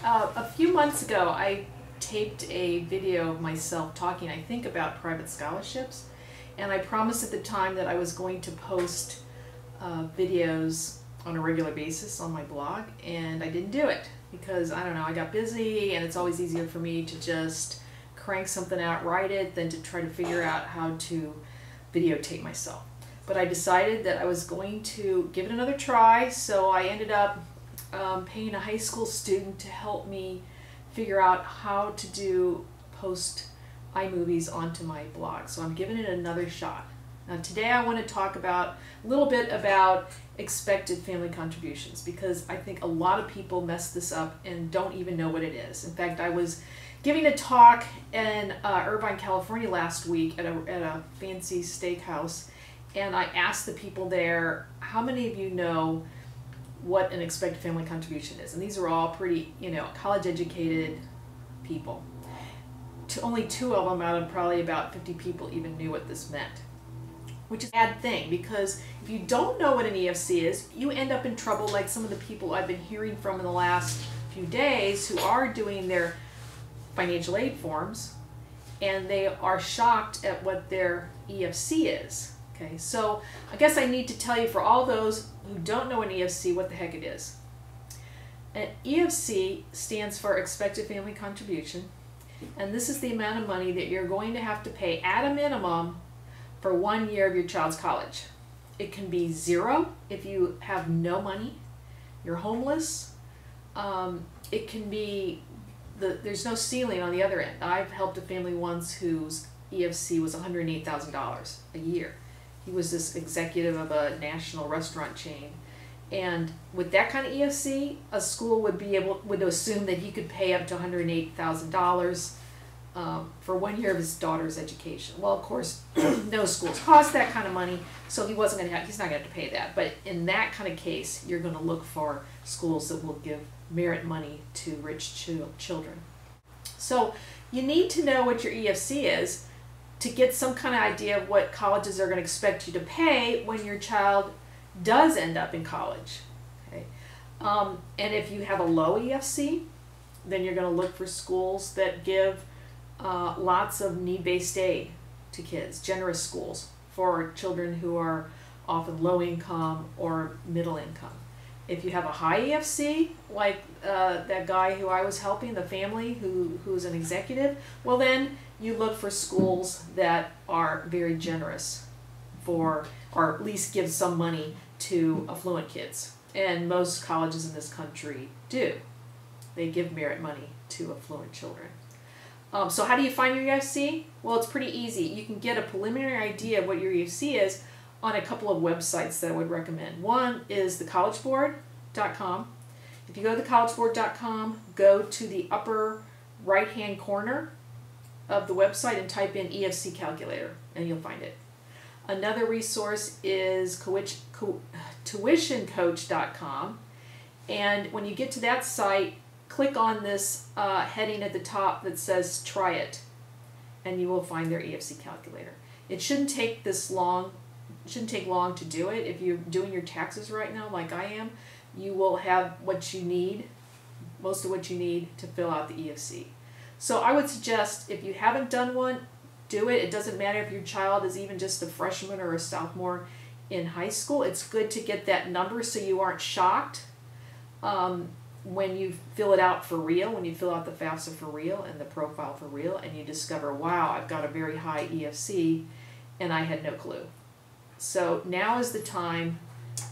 A few months ago, I taped a video of myself talking, I think, about private scholarships, and I promised at the time that I was going to post videos on a regular basis on my blog, and I didn't do it because, I don't know, I got busy, and it's always easier for me to just crank something out, write it, than to try to figure out how to videotape myself. But I decided that I was going to give it another try, so I ended up paying a high school student to help me figure out how to post iMovies onto my blog. So I'm giving it another shot. Now today I want to talk a little bit about expected family contributions, because I think a lot of people mess this up and don't even know what it is. In fact, I was giving a talk in Irvine, California last week at a fancy steakhouse, and I asked the people there, how many of you know what an expected family contribution is? And these are all pretty, college educated people. Only 2 of them out of probably about 50 people even knew what this meant, which is a bad thing, because if you don't know what an EFC is, you end up in trouble like some of the people I've been hearing from in the last few days who are doing their financial aid forms, and they are shocked at what their EFC is. Okay, so I guess I need to tell you, for all those who don't know an EFC, what the heck it is. An EFC stands for Expected Family Contribution, and this is the amount of money that you're going to have to pay at a minimum for 1 year of your child's college. It can be 0 if you have no money, you're homeless. It can be, there's no ceiling on the other end. I've helped a family once whose EFC was $108,000 a year. He was this executive of a national restaurant chain, and with that kind of EFC, a school would assume that he could pay up to $108,000 for 1 year of his daughter's education. Well, of course, no schools cost that kind of money, so he's not going to have to pay that. But in that kind of case, you're going to look for schools that will give merit money to rich children. So you need to know what your EFC is to get some kind of idea of what colleges are going to expect you to pay when your child does end up in college. Okay? And if you have a low EFC, then you're going to look for schools that give lots of need-based aid to kids, generous schools for children who are often low income or middle income. If you have a high EFC, like that guy who I was helping, the family who's an executive, well then you look for schools that are very generous or at least give some money to affluent kids. And most colleges in this country do. They give merit money to affluent children. So how do you find your EFC? Well, it's pretty easy. You can get a preliminary idea of what your EFC is on a couple of websites that I would recommend. One is thecollegeboard.com. If you go to thecollegeboard.com, go to the upper right-hand corner of the website and type in EFC calculator, and you'll find it. Another resource is tuitioncoach.com, and when you get to that site, click on this heading at the top that says try it, and you will find their EFC calculator. It shouldn't take this long. It shouldn't take long to do it. If you're doing your taxes right now, like I am, you will have what you need, most of what you need to fill out the EFC. So I would suggest, if you haven't done one, do it. It doesn't matter if your child is even just a freshman or a sophomore in high school. It's good to get that number so you aren't shocked when you fill it out for real, when you fill out the FAFSA for real and the profile for real, and you discover, wow, I've got a very high EFC and I had no clue. So now is the time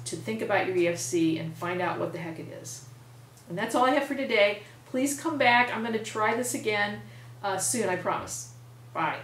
to think about your EFC and find out what the heck it is. And that's all I have for today. Please come back. I'm going to try this again soon, I promise. Bye.